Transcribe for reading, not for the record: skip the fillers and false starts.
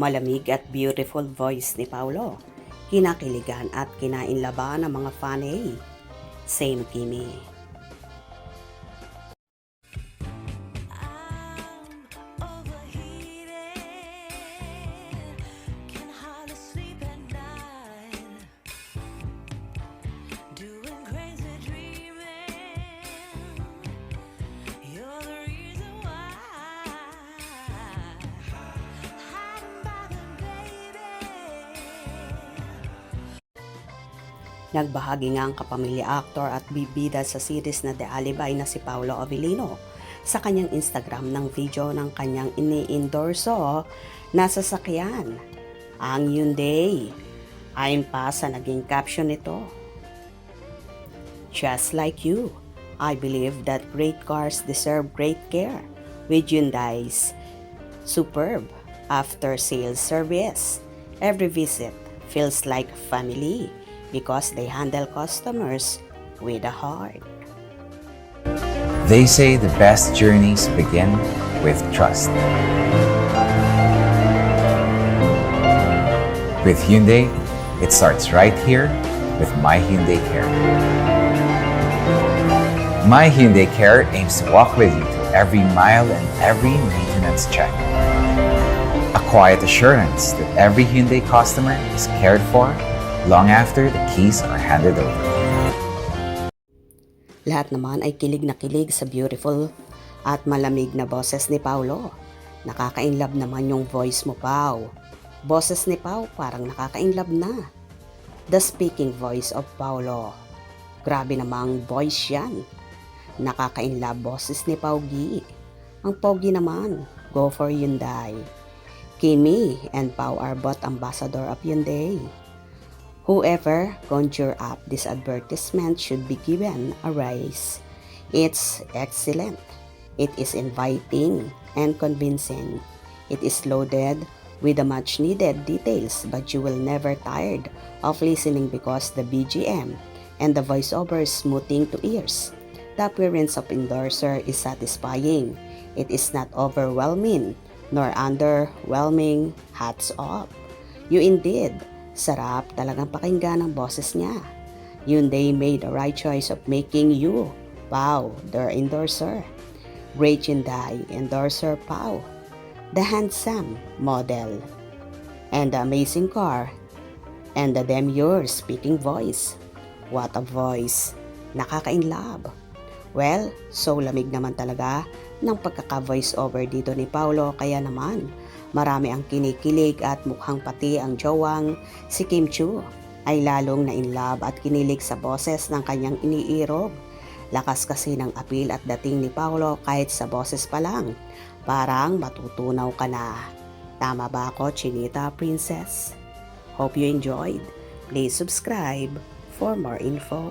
Malamig at beautiful voice ni Paulo. Kinakiligan at kinainlaban ng mga fanay. Same Kimi. Nagbahagi nga ang kapamilya actor at bibida sa series na The Alibay na si Paolo Avellino sa kanyang Instagram ng video ng kanyang ini-endorso na sasakyan, ang Hyundai. Ayon pa sa naging caption nito, "Just like you, I believe that great cars deserve great care with Hyundai's superb after-sales service. Every visit feels like family because they handle customers with a heart." They say the best journeys begin with trust. With Hyundai, it starts right here with My Hyundai Care. My Hyundai Care aims to walk with you through every mile and every maintenance check. A quiet assurance that every Hyundai customer is cared for long after the keys are handed over. Lahat naman ay kilig na kilig sa beautiful at malamig na boses ni Paulo. Nakaka-inlove naman yung voice mo, Pau. Boses ni Pau parang nakaka-inlove na. The speaking voice of Paulo. Grabe namang voice yan. Nakaka-inlove boses ni Pau Gi. Ang pogi naman, go for Hyundai. Kimi and Pau are both ambassador of Hyundai. Whoever conjure up this advertisement should be given a raise. It's excellent. It is inviting and convincing. It is loaded with the much needed details, but you will never tired of listening because the BGM and the voiceover is smoothing to ears. The appearance of endorser is satisfying. It is not overwhelming nor underwhelming. Hats off. You indeed. Sarap talagang pakinggan ang boses niya. Hyundai made the right choice of making you, Pau, their endorser. Great Hyundai endorser Pau, the handsome model, and the amazing car, and the demure speaking voice. What a voice! Nakaka-inlove. Well, so lamig naman talaga ng pagkaka-voice over dito ni Paulo, kaya naman marami ang kinikilig at mukhang pati ang jowang si Kim Chiu ay lalong na in love at kinilig sa boses ng kanyang iniirog. Lakas kasi ng appeal at dating ni Paulo kahit sa boses pa lang. Parang matutunaw ka na. Tama ba ako, Chinita Princess? Hope you enjoyed. Please subscribe for more info.